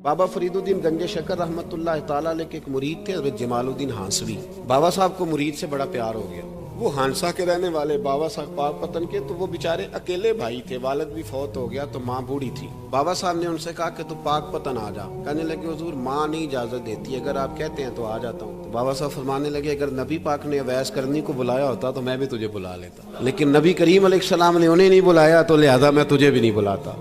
بابا فریدالدین گنج شکر رحمۃ اللہ تعالی علیہ کے ایک مرید تھے حضرت جمالالدین ہانسوی۔ بابا صاحب کو مرید سے بڑا پیار ہو گیا۔ وہ ہانسا کے رہنے والے بابا صاحب پاک پتن کے، تو وہ بیچارے اکیلے بھائی تھے، والد بھی فوت ہو گیا تو ماں بوڑھی تھی۔ بابا صاحب نے ان سے کہا کہ تو پاک پتن آ جا۔ کہنے لگے حضور ماں نہیں اجازت دیتی، اگر آپ کہتے ہیں تو آ جاتا ہوں۔ تو بابا صاحب فرمانے لگے اگر نبی پاک نے اویس کرنی کو بلایا ہوتا تو میں بھی تجھے بلا لیتا، لیکن نبی کریم علیہ السلام نے انہیں نہیں بلایا تو لہذا میں تجھے بھی نہیں بلاتا۔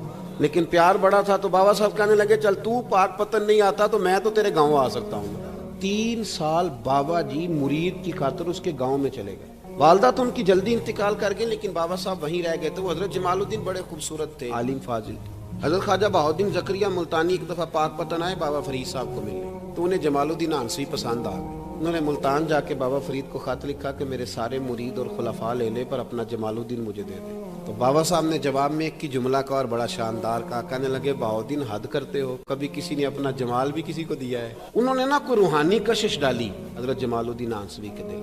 لیکن پیار بڑا تھا تو بابا صاحب کہنے لگے چل تو پاک پتن نہیں آتا تو میں تو تیرے گاؤں آ سکتا ہوں۔ 3 سال بابا جی مرید کی خاطر اس کے گاؤں میں چلے گئے۔ والدہ تو ان کی جلدی انتقال کر گئی لیکن بابا صاحب وہیں رہ گئے تھے۔ وہ حضرت جمالالدین بڑے خوبصورت تھے، عالم فاضل تھے۔ حضرت خواجہ بہاؤالدین زکریا ملتانی ایک دفعہ پاک پتن آئے بابا فرید صاحب کو ملنے، تو انہیں جمالالدین ہانسوی پسند آ گئے۔ انہوں نے ملتان جا کے بابا فرید کو خط لکھا کہ میرے سارے مرید اور خلفاء لے لے پر اپنا جمالالدین مجھے دے دے۔ تو بابا صاحب نے جواب میں ایک کی جملہ کا اور بڑا شاندار کہا، کہنے لگے بہاؤالدین حد کرتے ہو، کبھی کسی نے اپنا جمال بھی کسی کو دیا ہے؟ انہوں نے نا کوئی روحانی کشش ڈالی حضرت جمالالدین ہانسوی کے دل۔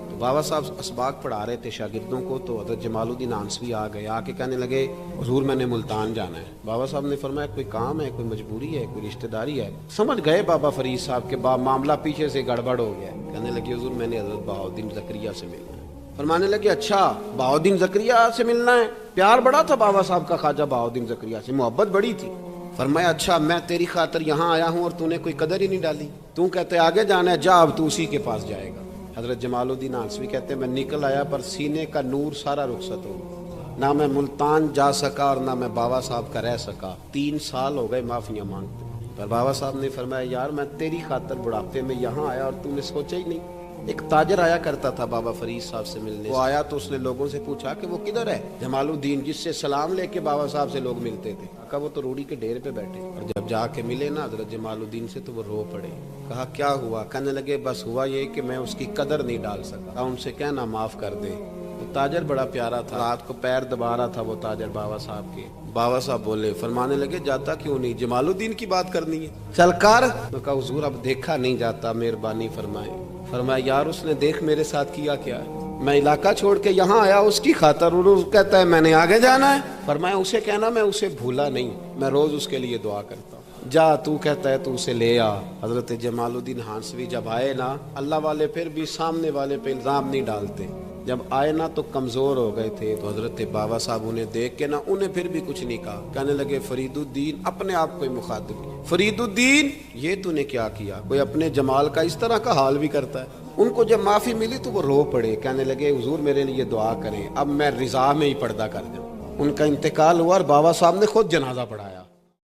تو بابا صاحب اسباق پڑھا رہے تھے شاگردوں کو، تو حضرت جمالالدین ہانسوی آ گئے، آ کے کہنے لگے حضور میں نے ملتان جانا ہے۔ بابا صاحب نے فرمایا کوئی کام ہے، کوئی مجبوری ہے، کوئی رشتہ داری ہے؟ سمجھ گئے بابا فرید صاحب کے معاملہ پیچھے سے گڑبڑ ہو گیا ہے۔ کہنے لگے حضور میں نے حضرت بہاؤالدین زکریا سے ملنا ہے۔ فرمانے لگے اچھا بہاؤالدین زکریا سے ملنا ہے؟ پیار بڑا تھا بابا صاحب کا خواجہ بہاؤالدین زکریا سے، محبت بڑی تھی۔ فرمایا اچھا میں تیری خاطر یہاں آیا ہوں اور تو نے کوئی قدر ہی نہیں ڈالی، تو کہتے آگے جانا ہے، جا اب تو اسی کے پاس جائے گا۔ حضرت جمالالدین ہانسوی کہتے ہیں میں نکل آیا پر سینے کا نور سارا رخصت ہو گیا، نہ میں ملتان جا سکا اور نہ میں بابا صاحب کا رہ سکا۔ 3 سال ہو گئے معافیاں مانگتے، پر بابا صاحب نے فرمایا یار میں تیری خاطر بڑھاپے میں یہاں آیا اور تو نے سوچا ہی نہیں۔ ایک تاجر آیا کرتا تھا بابا فرید صاحب سے ملنے، وہ آیا تو اس نے لوگوں سے پوچھا کہ وہ کدھر ہے جمالالدین جس سے سلام لے کے بابا صاحب سے لوگ ملتے تھے؟ کہا وہ تو روڑی کے ڈھیر پہ بیٹھے، اور جب جا کے ملے نا حضرت جمالالدین سے تو وہ رو پڑے۔ کہا کیا ہوا؟ کہنے لگے بس ہوا یہ کہ میں اس کی قدر نہیں ڈال سکا، ان سے کہنا معاف کر دے۔ وہ تاجر بڑا پیارا تھا، رات کو پیر دبا رہا تھا وہ تاجر بابا صاحب کے۔ بابا صاحب بولے، فرمانے لگے جاتا کیوں نہیں، جمالالدین کی بات کرنی ہے چل کر۔ تو کہا حضور اب دیکھا نہیں جاتا، مہربانی فرمائے۔ فرمایا یار اس نے دیکھ میرے ساتھ کیا کیا ہے، میں علاقہ چھوڑ کے یہاں آیا اس کی خاطر، اور وہ کہتا ہے میں نے آگے جانا ہے۔ فرمایا اسے کہنا میں اسے بھولا نہیں، میں روز اس کے لیے دعا کرتا ہوں، جا تو کہتا ہے تو اسے لے آ۔ حضرت جمالالدین ہانسوی جب آئے نا، اللہ والے پھر بھی سامنے والے پہ الزام نہیں ڈالتے، جب آئے نا تو کمزور ہو گئے تھے، تو حضرت بابا صاحب انہیں دیکھ کے نا انہیں پھر بھی کچھ نہیں کہا۔ کہنے لگے فریدالدین، اپنے آپ کو ہی مخاطب کیا، فریدالدین یہ تو نے کیا کیا؟ کوئی اپنے جمال کا اس طرح کا حال بھی کرتا ہے۔ ان کو جب معافی ملی تو وہ رو پڑے، کہنے لگے حضور میرے لیے دعا کریں، اب میں رضا میں ہی پردہ کر جاؤں۔ ان کا انتقال ہوا اور بابا صاحب نے خود جنازہ پڑھایا۔